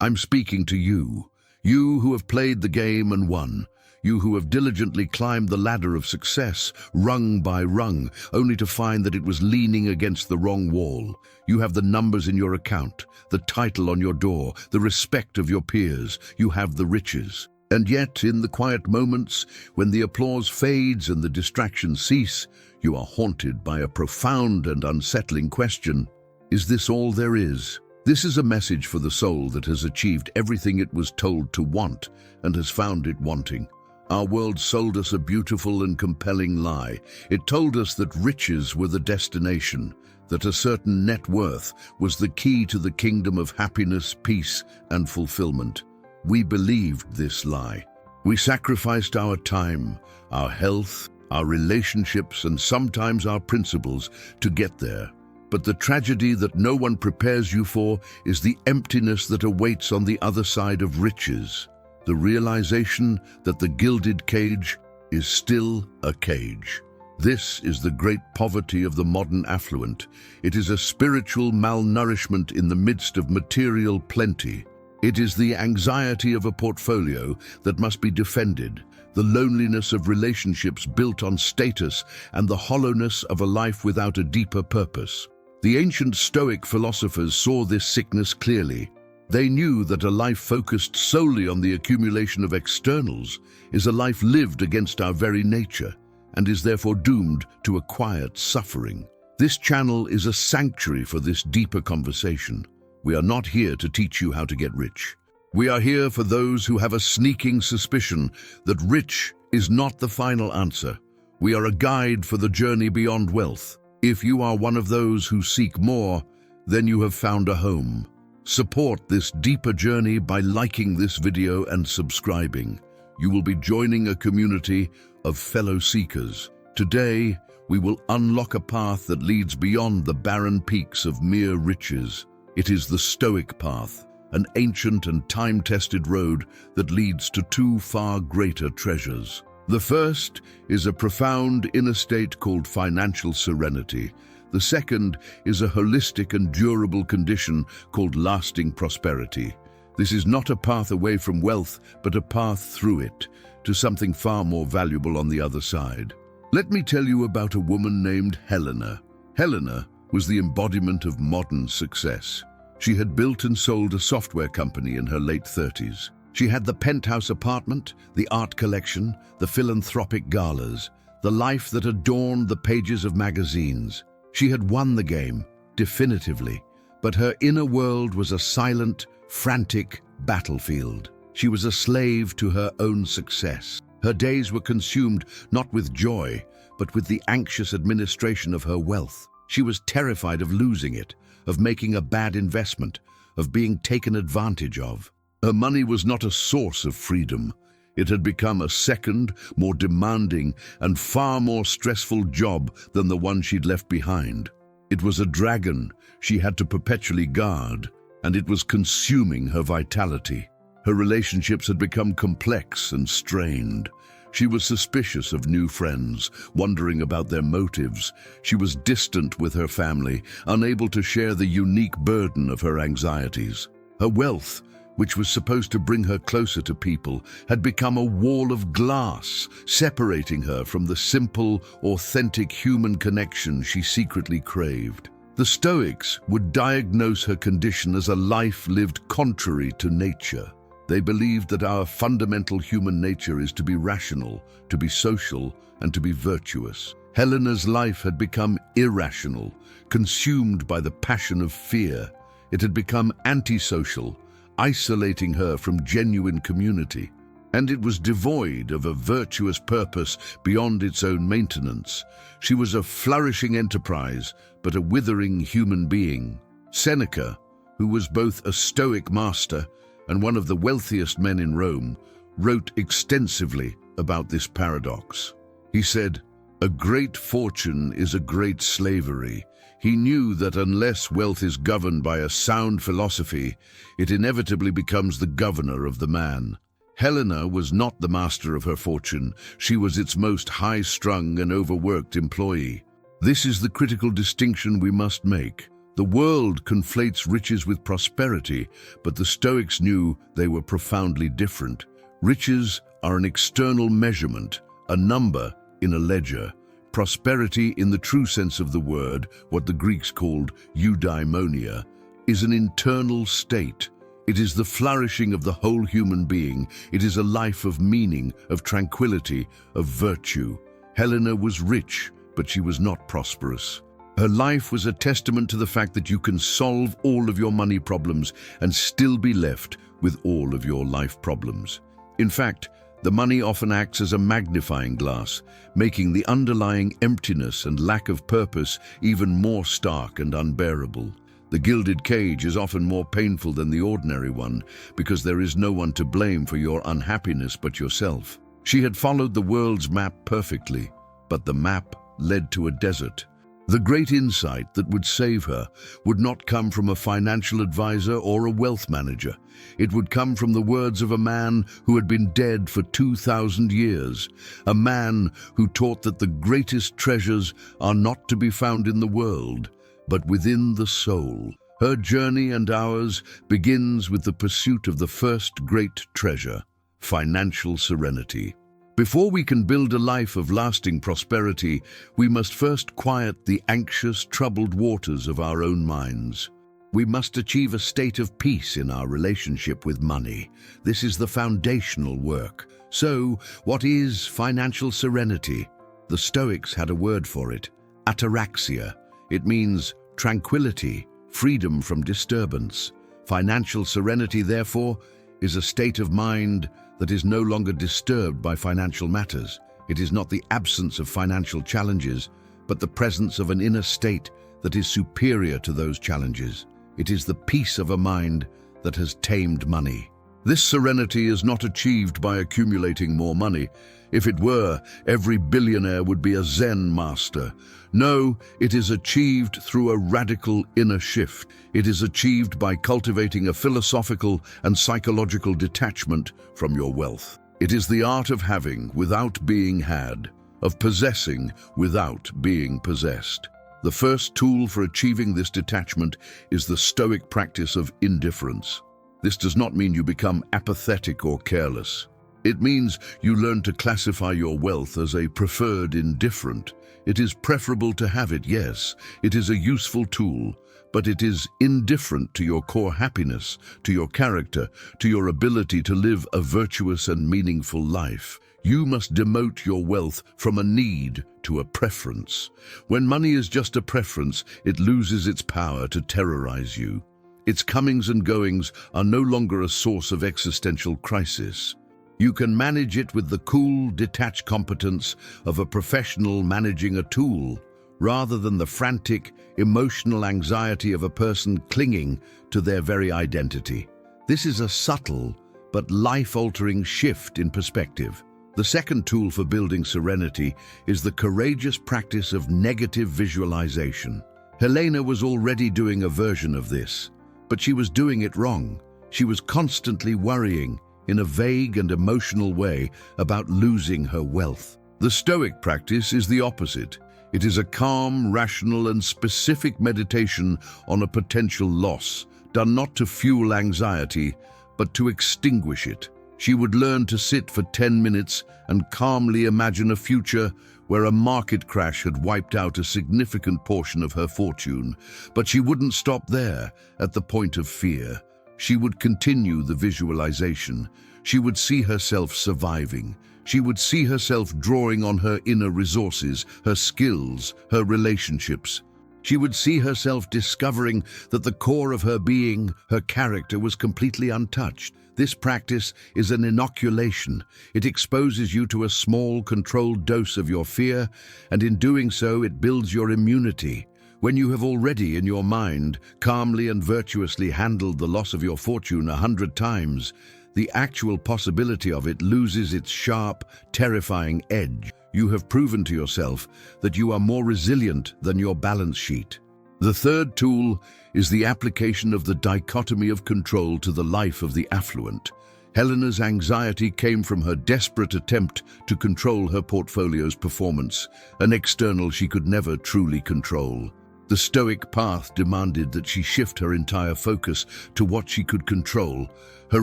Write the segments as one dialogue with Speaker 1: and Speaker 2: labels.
Speaker 1: I'm speaking to you, you who have played the game and won, you who have diligently climbed the ladder of success, rung by rung, only to find that it was leaning against the wrong wall. You have the numbers in your account, the title on your door, the respect of your peers, you have the riches. And yet, in the quiet moments, when the applause fades and the distractions cease, you are haunted by a profound and unsettling question. Is this all there is? This is a message for the soul that has achieved everything it was told to want and has found it wanting. Our world sold us a beautiful and compelling lie. It told us that riches were the destination, that a certain net worth was the key to the kingdom of happiness, peace, and fulfillment. We believed this lie. We sacrificed our time, our health, our relationships, and sometimes our principles to get there. But the tragedy that no one prepares you for is the emptiness that awaits on the other side of riches. The realization that the gilded cage is still a cage. This is the great poverty of the modern affluent. It is a spiritual malnourishment in the midst of material plenty. It is the anxiety of a portfolio that must be defended, the loneliness of relationships built on status, and the hollowness of a life without a deeper purpose. The ancient Stoic philosophers saw this sickness clearly. They knew that a life focused solely on the accumulation of externals is a life lived against our very nature and is therefore doomed to a quiet suffering. This channel is a sanctuary for this deeper conversation. We are not here to teach you how to get rich. We are here for those who have a sneaking suspicion that rich is not the final answer. We are a guide for the journey beyond wealth. If you are one of those who seek more, then you have found a home. Support this deeper journey by liking this video and subscribing. You will be joining a community of fellow seekers. Today, we will unlock a path that leads beyond the barren peaks of mere riches. It is the Stoic Path, an ancient and time-tested road that leads to two far greater treasures. The first is a profound inner state called financial serenity. The second is a holistic and durable condition called lasting prosperity. This is not a path away from wealth, but a path through it, to something far more valuable on the other side. Let me tell you about a woman named Helena. Helena was the embodiment of modern success. She had built and sold a software company in her late 30s. She had the penthouse apartment, the art collection, the philanthropic galas, the life that adorned the pages of magazines. She had won the game, definitively, but her inner world was a silent, frantic battlefield. She was a slave to her own success. Her days were consumed not with joy, but with the anxious administration of her wealth. She was terrified of losing it, of making a bad investment, of being taken advantage of. Her money was not a source of freedom. It had become a second, more demanding, and far more stressful job than the one she'd left behind. It was a dragon she had to perpetually guard, and it was consuming her vitality. Her relationships had become complex and strained. She was suspicious of new friends, wondering about their motives. She was distant with her family, unable to share the unique burden of her anxieties. Her wealth, which was supposed to bring her closer to people, had become a wall of glass, separating her from the simple, authentic human connection she secretly craved. The Stoics would diagnose her condition as a life lived contrary to nature. They believed that our fundamental human nature is to be rational, to be social, and to be virtuous. Helena's life had become irrational, consumed by the passion of fear. It had become antisocial, isolating her from genuine community. And it was devoid of a virtuous purpose beyond its own maintenance. She was a flourishing enterprise, but a withering human being. Seneca, who was both a Stoic master and one of the wealthiest men in Rome, wrote extensively about this paradox. He said, "A great fortune is a great slavery." He knew that unless wealth is governed by a sound philosophy, it inevitably becomes the governor of the man. Helena was not the master of her fortune. She was its most high-strung and overworked employee. This is the critical distinction we must make. The world conflates riches with prosperity, but the Stoics knew they were profoundly different. Riches are an external measurement, a number in a ledger. Prosperity, in the true sense of the word, what the Greeks called eudaimonia, is an internal state. It is the flourishing of the whole human being. It is a life of meaning, of tranquility, of virtue. Helena was rich, but she was not prosperous. Her life was a testament to the fact that you can solve all of your money problems and still be left with all of your life problems. In fact, the money often acts as a magnifying glass, making the underlying emptiness and lack of purpose even more stark and unbearable. The gilded cage is often more painful than the ordinary one because there is no one to blame for your unhappiness but yourself. She had followed the world's map perfectly, but the map led to a desert. The great insight that would save her would not come from a financial advisor or a wealth manager. It would come from the words of a man who had been dead for 2,000 years, a man who taught that the greatest treasures are not to be found in the world, but within the soul. Her journey and ours begins with the pursuit of the first great treasure, financial serenity. Before we can build a life of lasting prosperity, we must first quiet the anxious, troubled waters of our own minds. We must achieve a state of peace in our relationship with money. This is the foundational work. So, what is financial serenity? The Stoics had a word for it, ataraxia. It means tranquility, freedom from disturbance. Financial serenity, therefore, is a state of mind that is no longer disturbed by financial matters. It is not the absence of financial challenges, but the presence of an inner state that is superior to those challenges. It is the peace of a mind that has tamed money. This serenity is not achieved by accumulating more money. If it were, every billionaire would be a Zen master. No, it is achieved through a radical inner shift. It is achieved by cultivating a philosophical and psychological detachment from your wealth. It is the art of having without being had, of possessing without being possessed. The first tool for achieving this detachment is the Stoic practice of indifference. This does not mean you become apathetic or careless. It means you learn to classify your wealth as a preferred indifferent. It is preferable to have it, yes. It is a useful tool, but it is indifferent to your core happiness, to your character, to your ability to live a virtuous and meaningful life. You must demote your wealth from a need to a preference. When money is just a preference, it loses its power to terrorize you. Its comings and goings are no longer a source of existential crisis. You can manage it with the cool, detached competence of a professional managing a tool, rather than the frantic, emotional anxiety of a person clinging to their very identity. This is a subtle but life-altering shift in perspective. The second tool for building serenity is the courageous practice of negative visualization. Helena was already doing a version of this, but she was doing it wrong. She was constantly worrying, in a vague and emotional way, about losing her wealth. The Stoic practice is the opposite. It is a calm, rational, and specific meditation on a potential loss, done not to fuel anxiety, but to extinguish it. She would learn to sit for 10 minutes and calmly imagine a future where a market crash had wiped out a significant portion of her fortune. But she wouldn't stop there, at the point of fear. She would continue the visualization. She would see herself surviving. She would see herself drawing on her inner resources, her skills, her relationships. She would see herself discovering that the core of her being, her character, was completely untouched. This practice is an inoculation. It exposes you to a small, controlled dose of your fear, and in doing so, it builds your immunity. When you have already, in your mind, calmly and virtuously handled the loss of your fortune 100 times, the actual possibility of it loses its sharp, terrifying edge. You have proven to yourself that you are more resilient than your balance sheet. The third tool is the application of the dichotomy of control to the life of the affluent. Helena's anxiety came from her desperate attempt to control her portfolio's performance, an external she could never truly control. The Stoic Path demanded that she shift her entire focus to what she could control: her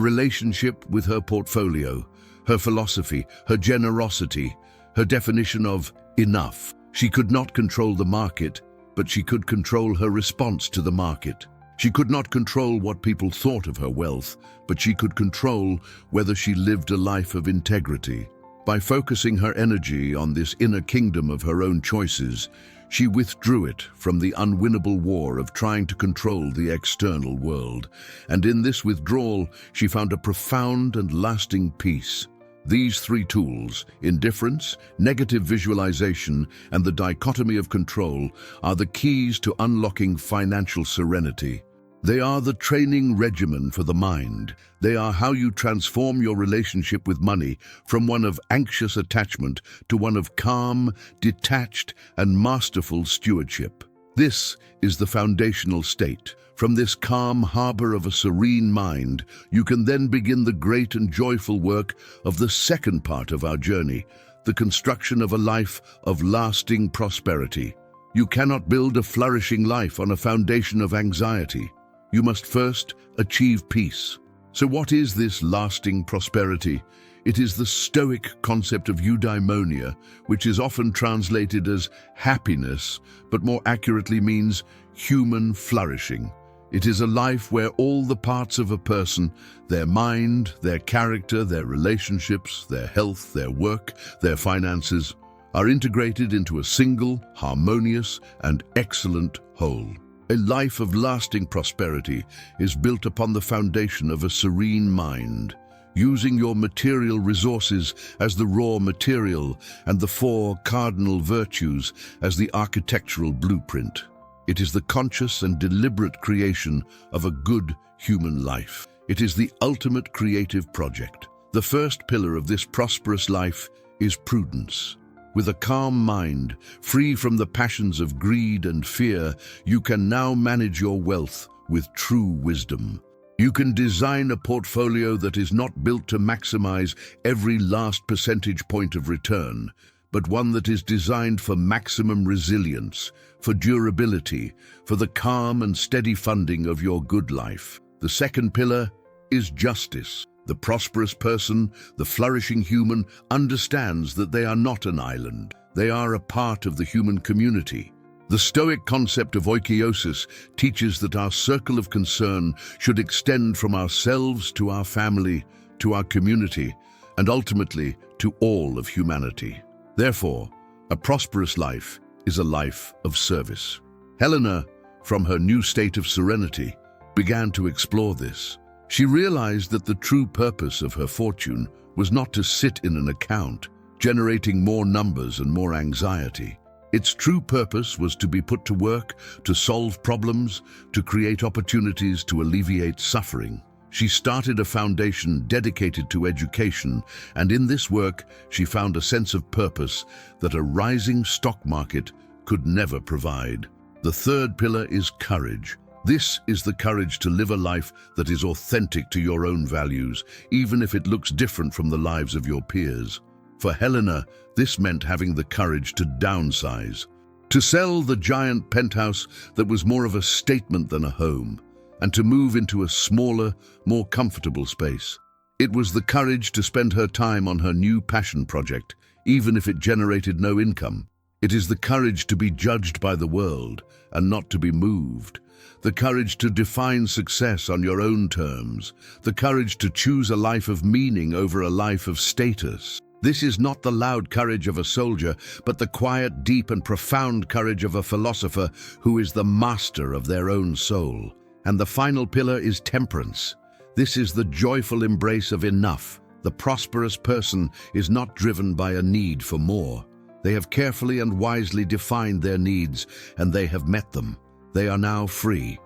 Speaker 1: relationship with her portfolio, her philosophy, her generosity, her definition of enough. She could not control the market, but she could control her response to the market. She could not control what people thought of her wealth, but she could control whether she lived a life of integrity. By focusing her energy on this inner kingdom of her own choices, she withdrew it from the unwinnable war of trying to control the external world. And in this withdrawal, she found a profound and lasting peace. These three tools, indifference, negative visualization, and the dichotomy of control, are the keys to unlocking financial serenity. They are the training regimen for the mind. They are how you transform your relationship with money from one of anxious attachment to one of calm, detached, and masterful stewardship. This is the foundational state. From this calm harbor of a serene mind, you can then begin the great and joyful work of the second part of our journey, the construction of a life of lasting prosperity. You cannot build a flourishing life on a foundation of anxiety. You must first achieve peace. So what is this lasting prosperity? It is the Stoic concept of eudaimonia, which is often translated as happiness, but more accurately means human flourishing. It is a life where all the parts of a person, their mind, their character, their relationships, their health, their work, their finances, are integrated into a single, harmonious, and excellent whole. A life of lasting prosperity is built upon the foundation of a serene mind, using your material resources as the raw material and the four cardinal virtues as the architectural blueprint. It is the conscious and deliberate creation of a good human life. It is the ultimate creative project. The first pillar of this prosperous life is prudence. With a calm mind, free from the passions of greed and fear, you can now manage your wealth with true wisdom. You can design a portfolio that is not built to maximize every last percentage point of return, but one that is designed for maximum resilience, for durability, for the calm and steady funding of your good life. The second pillar is justice. The prosperous person, the flourishing human, understands that they are not an island. They are a part of the human community. The Stoic concept of oikeiosis teaches that our circle of concern should extend from ourselves to our family, to our community, and ultimately to all of humanity. Therefore, a prosperous life is a life of service. Helena, from her new state of serenity, began to explore this. She realized that the true purpose of her fortune was not to sit in an account, generating more numbers and more anxiety. Its true purpose was to be put to work, to solve problems, to create opportunities to alleviate suffering. She started a foundation dedicated to education, and in this work she found a sense of purpose that a rising stock market could never provide. The third pillar is courage. This is the courage to live a life that is authentic to your own values, even if it looks different from the lives of your peers. For Helena, this meant having the courage to downsize, to sell the giant penthouse that was more of a statement than a home, and to move into a smaller, more comfortable space. It was the courage to spend her time on her new passion project, even if it generated no income. It is the courage to be judged by the world and not to be moved. The courage to define success on your own terms. The courage to choose a life of meaning over a life of status. This is not the loud courage of a soldier, but the quiet, deep, and profound courage of a philosopher who is the master of their own soul. And the final pillar is temperance. This is the joyful embrace of enough. The prosperous person is not driven by a need for more. They have carefully and wisely defined their needs, and they have met them. They are now free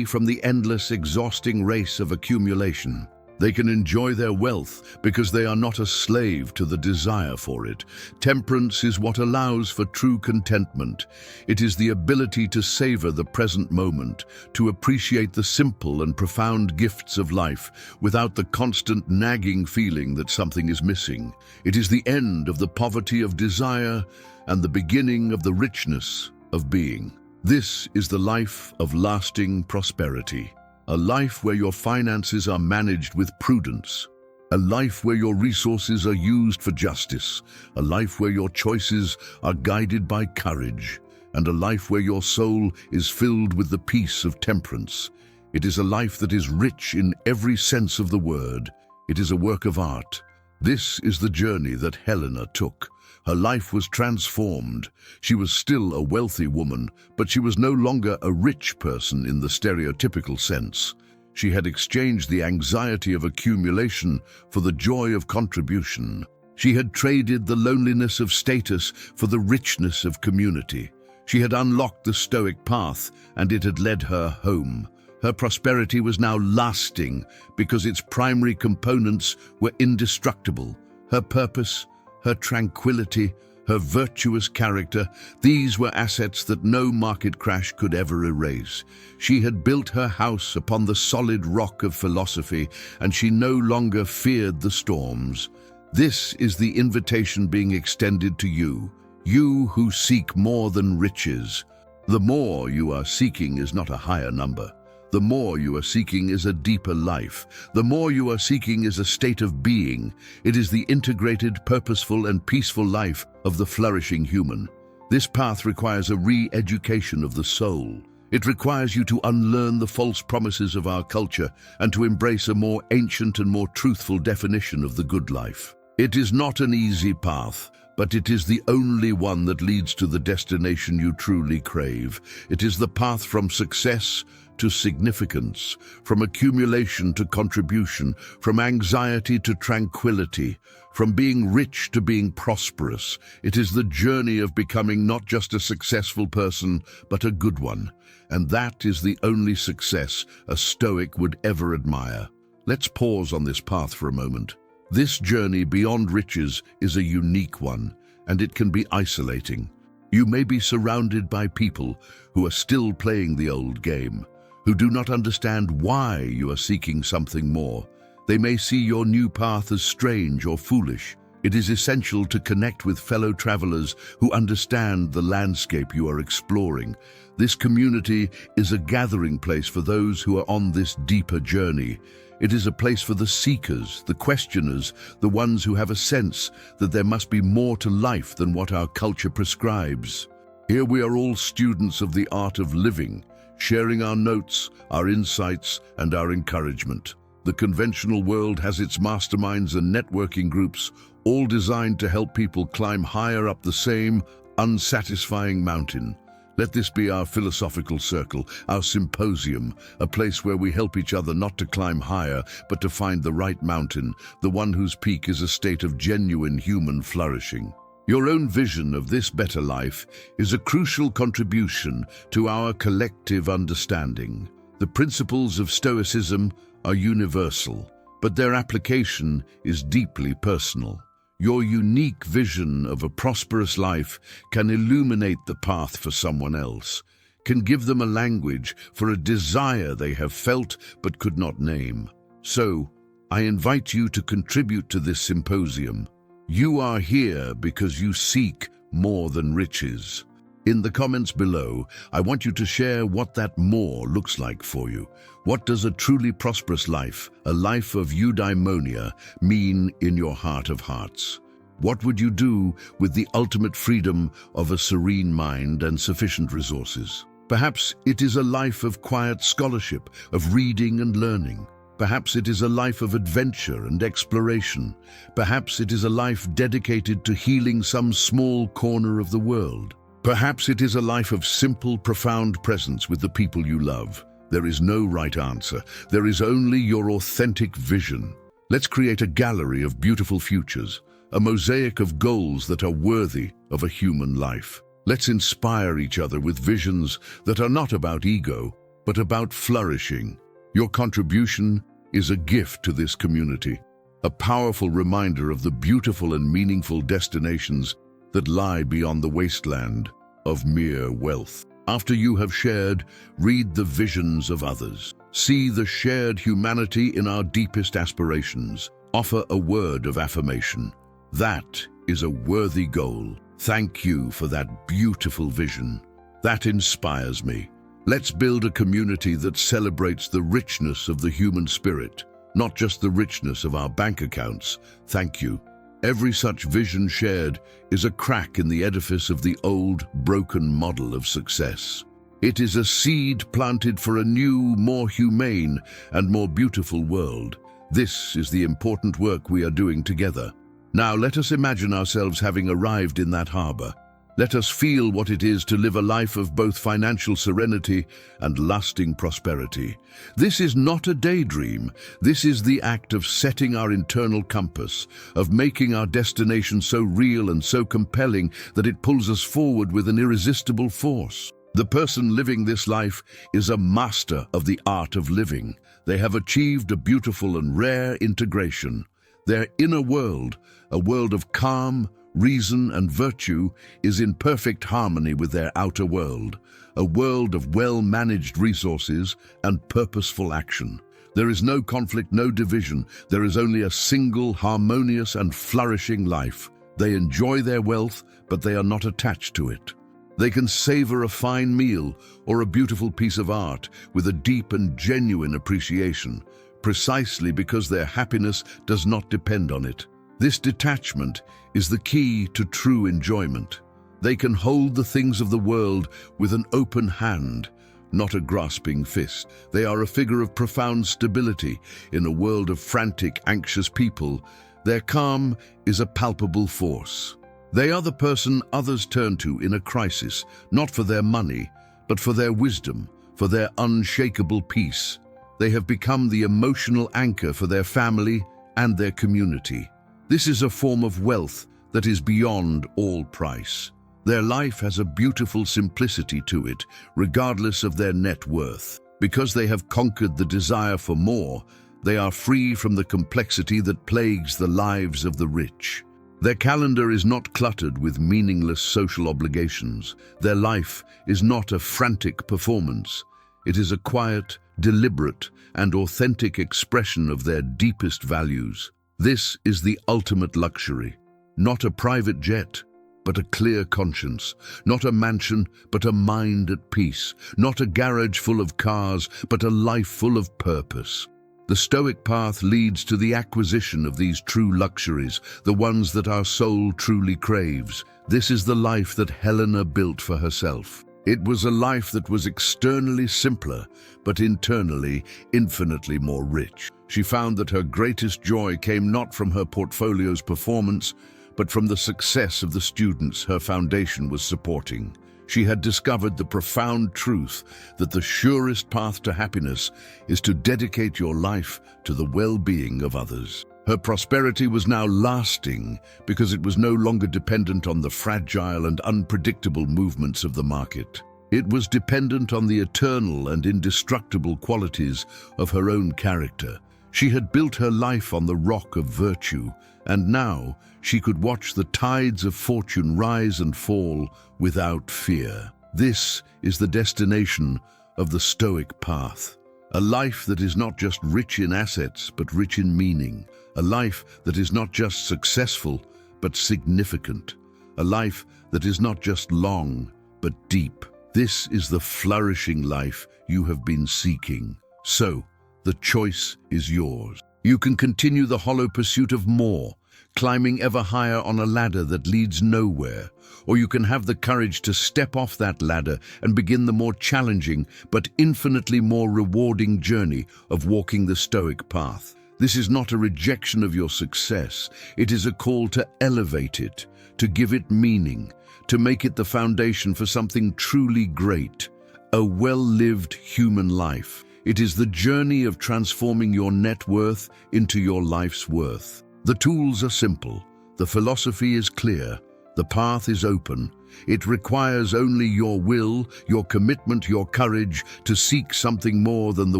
Speaker 1: from the endless, exhausting race of accumulation. They can enjoy their wealth because they are not a slave to the desire for it. Temperance is what allows for true contentment. It is the ability to savor the present moment, to appreciate the simple and profound gifts of life without the constant nagging feeling that something is missing. It is the end of the poverty of desire and the beginning of the richness of being. This is the life of lasting prosperity, a life where your finances are managed with prudence, a life where your resources are used for justice, a life where your choices are guided by courage, and a life where your soul is filled with the peace of temperance. It is a life that is rich in every sense of the word. It is a work of art. This is the journey that Helena took. Her life was transformed. She was still a wealthy woman, but she was no longer a rich person in the stereotypical sense. She had exchanged the anxiety of accumulation for the joy of contribution. She had traded the loneliness of status for the richness of community. She had unlocked the Stoic Path, and it had led her home. Her prosperity was now lasting because its primary components were indestructible. Her purpose, her tranquility, her virtuous character, these were assets that no market crash could ever erase. She had built her house upon the solid rock of philosophy, and she no longer feared the storms. This is the invitation being extended to you, you who seek more than riches. The more you are seeking is not a higher number. The more you are seeking is a deeper life. The more you are seeking is a state of being. It is the integrated, purposeful, and peaceful life of the flourishing human. This path requires a re-education of the soul. It requires you to unlearn the false promises of our culture and to embrace a more ancient and more truthful definition of the good life. It is not an easy path, but it is the only one that leads to the destination you truly crave. It is the path from success to significance, from accumulation to contribution, from anxiety to tranquility, from being rich to being prosperous. It is the journey of becoming not just a successful person, but a good one. And that is the only success a Stoic would ever admire. Let's pause on this path for a moment. This journey beyond riches is a unique one, and it can be isolating. You may be surrounded by people who are still playing the old game, who do not understand why you are seeking something more. They may see your new path as strange or foolish. It is essential to connect with fellow travelers who understand the landscape you are exploring. This community is a gathering place for those who are on this deeper journey. It is a place for the seekers, the questioners, the ones who have a sense that there must be more to life than what our culture prescribes. Here we are all students of the art of living, sharing our notes, our insights, and our encouragement. The conventional world has its masterminds and networking groups, all designed to help people climb higher up the same unsatisfying mountain. Let this be our philosophical circle, our symposium, a place where we help each other not to climb higher, but to find the right mountain, the one whose peak is a state of genuine human flourishing. Your own vision of this better life is a crucial contribution to our collective understanding. The principles of Stoicism are universal, but their application is deeply personal. Your unique vision of a prosperous life can illuminate the path for someone else, can give them a language for a desire they have felt but could not name. So, I invite you to contribute to this symposium. You are here because you seek more than riches. In the comments below, I want you to share what that more looks like for you. What does a truly prosperous life, a life of eudaimonia, mean in your heart of hearts? What would you do with the ultimate freedom of a serene mind and sufficient resources? Perhaps it is a life of quiet scholarship, of reading and learning. Perhaps it is a life of adventure and exploration. Perhaps it is a life dedicated to healing some small corner of the world. Perhaps it is a life of simple, profound presence with the people you love. There is no right answer. There is only your authentic vision. Let's create a gallery of beautiful futures, a mosaic of goals that are worthy of a human life. Let's inspire each other with visions that are not about ego, but about flourishing. Your contribution is a gift to this community, a powerful reminder of the beautiful and meaningful destinations that lie beyond the wasteland of mere wealth. After you have shared, read the visions of others. See the shared humanity in our deepest aspirations. Offer a word of affirmation. That is a worthy goal. Thank you for that beautiful vision. That inspires me. Let's build a community that celebrates the richness of the human spirit, not just the richness of our bank accounts. Thank you. Every such vision shared is a crack in the edifice of the old, broken model of success. It is a seed planted for a new, more humane and more beautiful world. This is the important work we are doing together. Now let us imagine ourselves having arrived in that harbor. Let us feel what it is to live a life of both financial serenity and lasting prosperity. This is not a daydream. This is the act of setting our internal compass, of making our destination so real and so compelling that it pulls us forward with an irresistible force. The person living this life is a master of the art of living. They have achieved a beautiful and rare integration. Their inner world, a world of calm, reason and virtue, is in perfect harmony with their outer world, a world of well-managed resources and purposeful action. There is no conflict, no division. There is only a single, harmonious and flourishing life. They enjoy their wealth, but they are not attached to it. They can savor a fine meal or a beautiful piece of art with a deep and genuine appreciation, precisely because their happiness does not depend on it. This detachment is the key to true enjoyment. They can hold the things of the world with an open hand, not a grasping fist. They are a figure of profound stability in a world of frantic, anxious people. Their calm is a palpable force. They are the person others turn to in a crisis, not for their money, but for their wisdom, for their unshakable peace. They have become the emotional anchor for their family and their community. This is a form of wealth that is beyond all price. Their life has a beautiful simplicity to it, regardless of their net worth. Because they have conquered the desire for more, they are free from the complexity that plagues the lives of the rich. Their calendar is not cluttered with meaningless social obligations. Their life is not a frantic performance. It is a quiet, deliberate, and authentic expression of their deepest values. This is the ultimate luxury. Not a private jet, but a clear conscience. Not a mansion, but a mind at peace. Not a garage full of cars, but a life full of purpose. The Stoic Path leads to the acquisition of these true luxuries, the ones that our soul truly craves. This is the life that Helena built for herself. It was a life that was externally simpler, but internally infinitely more rich. She found that her greatest joy came not from her portfolio's performance, but from the success of the students her foundation was supporting. She had discovered the profound truth that the surest path to happiness is to dedicate your life to the well-being of others. Her prosperity was now lasting because it was no longer dependent on the fragile and unpredictable movements of the market. It was dependent on the eternal and indestructible qualities of her own character. She had built her life on the rock of virtue, and now she could watch the tides of fortune rise and fall without fear. This is the destination of the Stoic Path. A life that is not just rich in assets, but rich in meaning. A life that is not just successful, but significant. A life that is not just long, but deep. This is the flourishing life you have been seeking. So, the choice is yours. You can continue the hollow pursuit of more, climbing ever higher on a ladder that leads nowhere. Or you can have the courage to step off that ladder and begin the more challenging but infinitely more rewarding journey of walking the Stoic Path. This is not a rejection of your success. It is a call to elevate it, to give it meaning, to make it the foundation for something truly great, a well-lived human life. It is the journey of transforming your net worth into your life's worth. The tools are simple. The philosophy is clear. The path is open. It requires only your will, your commitment, your courage to seek something more than the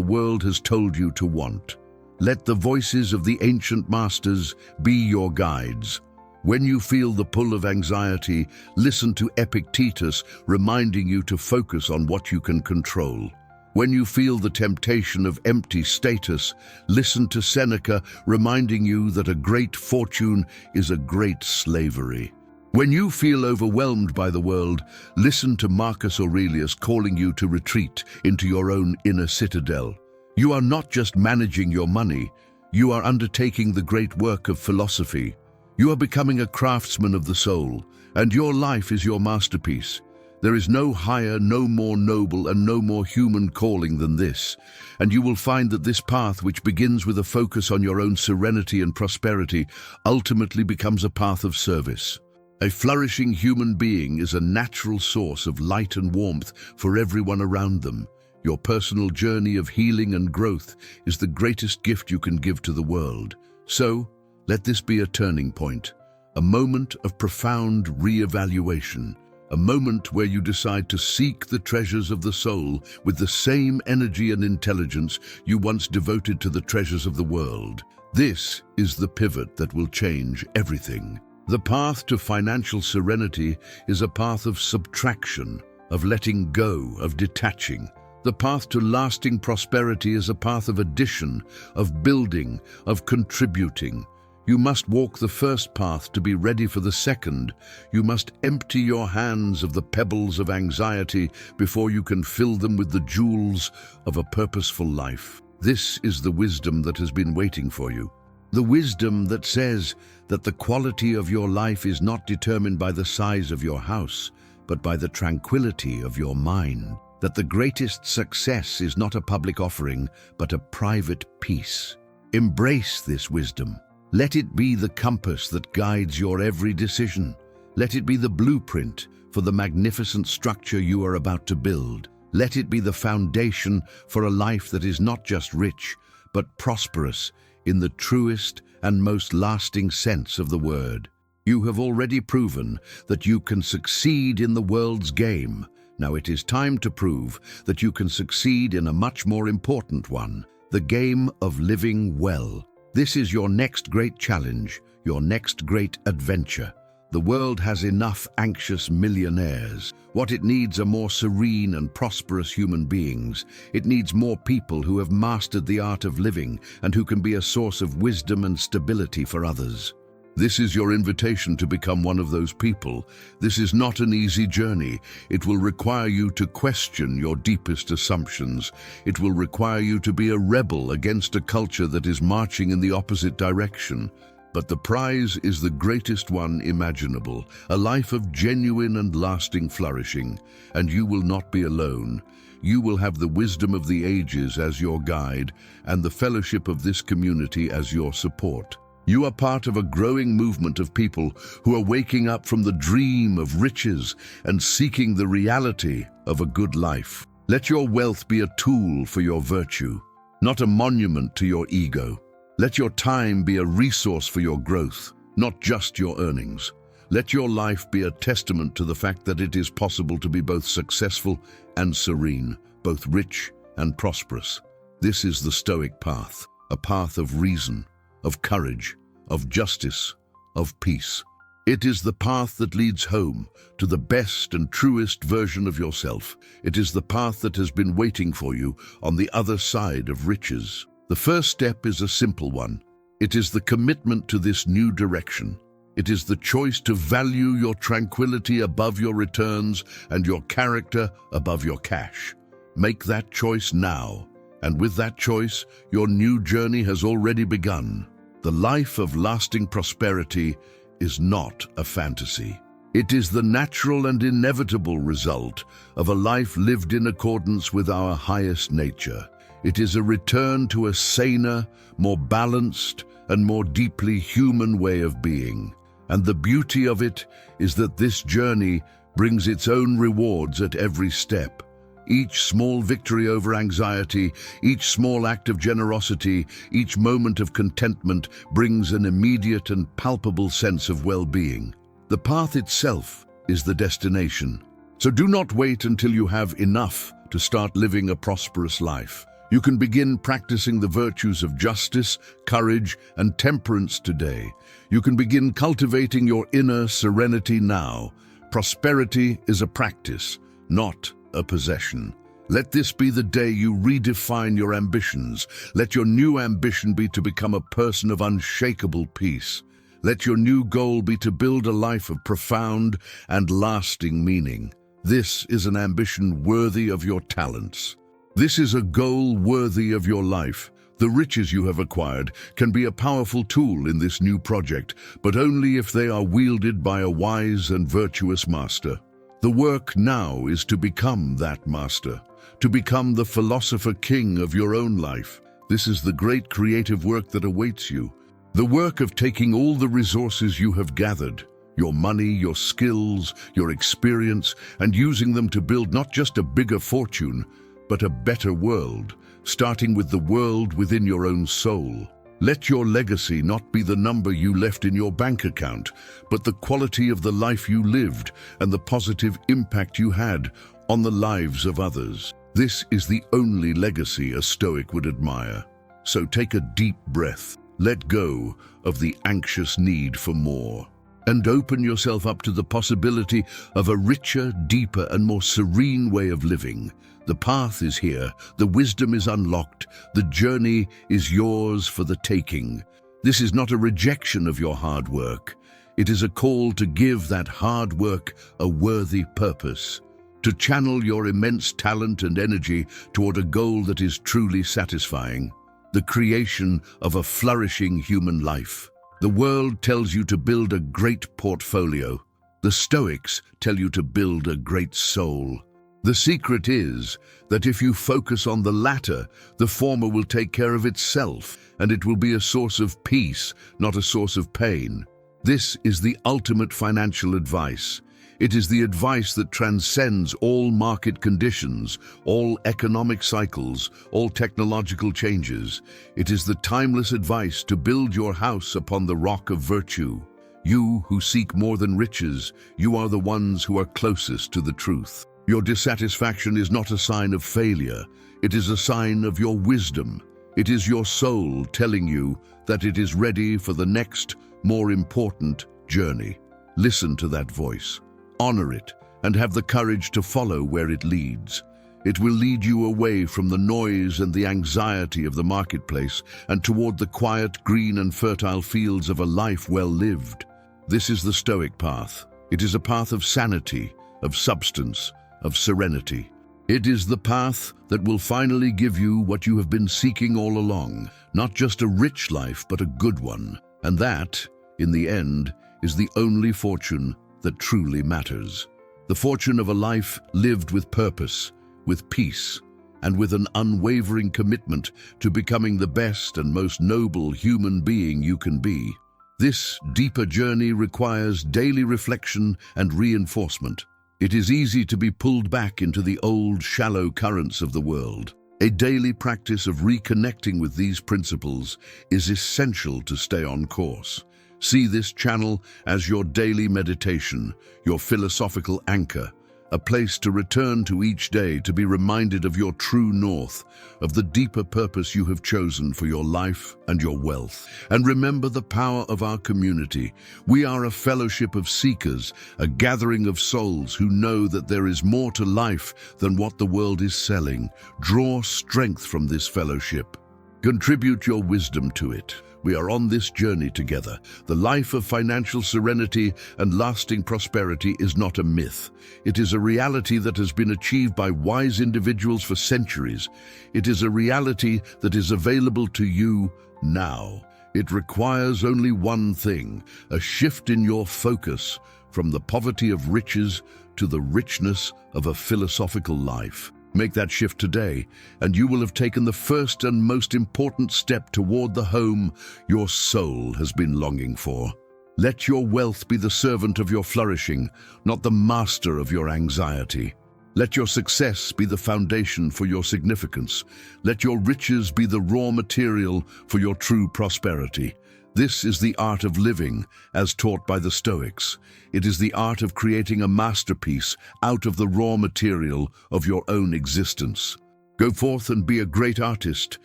Speaker 1: world has told you to want. Let the voices of the ancient masters be your guides. When you feel the pull of anxiety, listen to Epictetus reminding you to focus on what you can control. When you feel the temptation of empty status, listen to Seneca reminding you that a great fortune is a great slavery. When you feel overwhelmed by the world, listen to Marcus Aurelius calling you to retreat into your own inner citadel. You are not just managing your money, you are undertaking the great work of philosophy. You are becoming a craftsman of the soul, and your life is your masterpiece. There is no higher, no more noble, and no more human calling than this, and you will find that this path, which begins with a focus on your own serenity and prosperity, ultimately becomes a path of service. A flourishing human being is a natural source of light and warmth for everyone around them. Your personal journey of healing and growth is the greatest gift you can give to the world. So, let this be a turning point, a moment of profound re-evaluation, a moment where you decide to seek the treasures of the soul with the same energy and intelligence you once devoted to the treasures of the world. This is the pivot that will change everything. The path to financial serenity is a path of subtraction, of letting go, of detaching. The path to lasting prosperity is a path of addition, of building, of contributing. You must walk the first path to be ready for the second. You must empty your hands of the pebbles of anxiety before you can fill them with the jewels of a purposeful life. This is the wisdom that has been waiting for you. The wisdom that says that the quality of your life is not determined by the size of your house, but by the tranquility of your mind. That the greatest success is not a public offering, but a private peace. Embrace this wisdom. Let it be the compass that guides your every decision. Let it be the blueprint for the magnificent structure you are about to build. Let it be the foundation for a life that is not just rich, but prosperous in the truest and most lasting sense of the word. You have already proven that you can succeed in the world's game. Now it is time to prove that you can succeed in a much more important one, the game of living well. This is your next great challenge, your next great adventure. The world has enough anxious millionaires. What it needs are more serene and prosperous human beings. It needs more people who have mastered the art of living and who can be a source of wisdom and stability for others. This is your invitation to become one of those people. This is not an easy journey. It will require you to question your deepest assumptions. It will require you to be a rebel against a culture that is marching in the opposite direction. But the prize is the greatest one imaginable, a life of genuine and lasting flourishing. And you will not be alone. You will have the wisdom of the ages as your guide and the fellowship of this community as your support. You are part of a growing movement of people who are waking up from the dream of riches and seeking the reality of a good life. Let your wealth be a tool for your virtue, not a monument to your ego. Let your time be a resource for your growth, not just your earnings. Let your life be a testament to the fact that it is possible to be both successful and serene, both rich and prosperous. This is the Stoic Path, a path of reason, of courage, of justice, of peace. It is the path that leads home to the best and truest version of yourself. It is the path that has been waiting for you on the other side of riches. The first step is a simple one. It is the commitment to this new direction. It is the choice to value your tranquility above your returns and your character above your cash. Make that choice now, and with that choice, your new journey has already begun. The life of lasting prosperity is not a fantasy. It is the natural and inevitable result of a life lived in accordance with our highest nature. It is a return to a saner, more balanced, and more deeply human way of being. And the beauty of it is that this journey brings its own rewards at every step. Each small victory over anxiety, each small act of generosity, each moment of contentment brings an immediate and palpable sense of well-being. The path itself is the destination. So do not wait until you have enough to start living a prosperous life. You can begin practicing the virtues of justice, courage, and temperance today. You can begin cultivating your inner serenity now. Prosperity is a practice, not a possession. Let this be the day you redefine your ambitions. Let your new ambition be to become a person of unshakable peace. Let your new goal be to build a life of profound and lasting meaning. This is an ambition worthy of your talents. This is a goal worthy of your life. The riches you have acquired can be a powerful tool in this new project, but only if they are wielded by a wise and virtuous master. The work now is to become that master, to become the philosopher king of your own life. This is the great creative work that awaits you. The work of taking all the resources you have gathered, your money, your skills, your experience, and using them to build not just a bigger fortune, but a better world, starting with the world within your own soul. Let your legacy not be the number you left in your bank account, but the quality of the life you lived and the positive impact you had on the lives of others. This is the only legacy a Stoic would admire. So take a deep breath, let go of the anxious need for more, and open yourself up to the possibility of a richer, deeper, and more serene way of living. The path is here, the wisdom is unlocked, the journey is yours for the taking. This is not a rejection of your hard work. It is a call to give that hard work a worthy purpose, to channel your immense talent and energy toward a goal that is truly satisfying, the creation of a flourishing human life. The world tells you to build a great portfolio. The Stoics tell you to build a great soul. The secret is that if you focus on the latter, the former will take care of itself, and it will be a source of peace, not a source of pain. This is the ultimate financial advice. It is the advice that transcends all market conditions, all economic cycles, all technological changes. It is the timeless advice to build your house upon the rock of virtue. You who seek more than riches, you are the ones who are closest to the truth. Your dissatisfaction is not a sign of failure. It is a sign of your wisdom. It is your soul telling you that it is ready for the next, more important journey. Listen to that voice. Honor it, and have the courage to follow where it leads. It will lead you away from the noise and the anxiety of the marketplace and toward the quiet, green and fertile fields of a life well lived. This is the Stoic path. It is a path of sanity, of substance, of serenity. It is the path that will finally give you what you have been seeking all along, not just a rich life, but a good one. And that, in the end, is the only fortune that truly matters. The fortune of a life lived with purpose, with peace, and with an unwavering commitment to becoming the best and most noble human being you can be. This deeper journey requires daily reflection and reinforcement. It is easy to be pulled back into the old, shallow currents of the world. A daily practice of reconnecting with these principles is essential to stay on course. See this channel as your daily meditation, your philosophical anchor, a place to return to each day to be reminded of your true north, of the deeper purpose you have chosen for your life and your wealth. And remember the power of our community. We are a fellowship of seekers, a gathering of souls who know that there is more to life than what the world is selling. Draw strength from this fellowship. Contribute your wisdom to it. We are on this journey together. The life of financial serenity and lasting prosperity is not a myth. It is a reality that has been achieved by wise individuals for centuries. It is a reality that is available to you now. It requires only one thing, a shift in your focus from the poverty of riches to the richness of a philosophical life. Make that shift today, and you will have taken the first and most important step toward the home your soul has been longing for. Let your wealth be the servant of your flourishing, not the master of your anxiety. Let your success be the foundation for your significance. Let your riches be the raw material for your true prosperity. This is the art of living, as taught by the Stoics. It is the art of creating a masterpiece out of the raw material of your own existence. Go forth and be a great artist.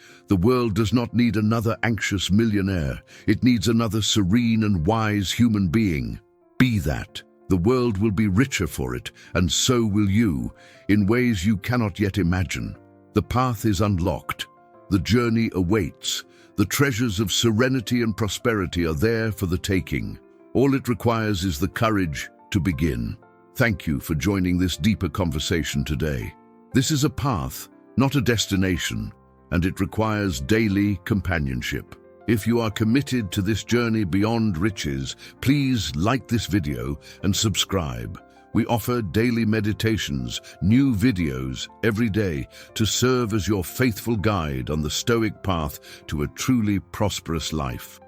Speaker 1: The world does not need another anxious millionaire. It needs another serene and wise human being. Be that. The world will be richer for it, and so will you, in ways you cannot yet imagine. The path is unlocked. The journey awaits. The treasures of serenity and prosperity are there for the taking. All it requires is the courage to begin. Thank you for joining this deeper conversation today. This is a path, not a destination, and it requires daily companionship. If you are committed to this journey beyond riches, please like this video and subscribe. We offer daily meditations, new videos every day to serve as your faithful guide on the Stoic path to a truly prosperous life.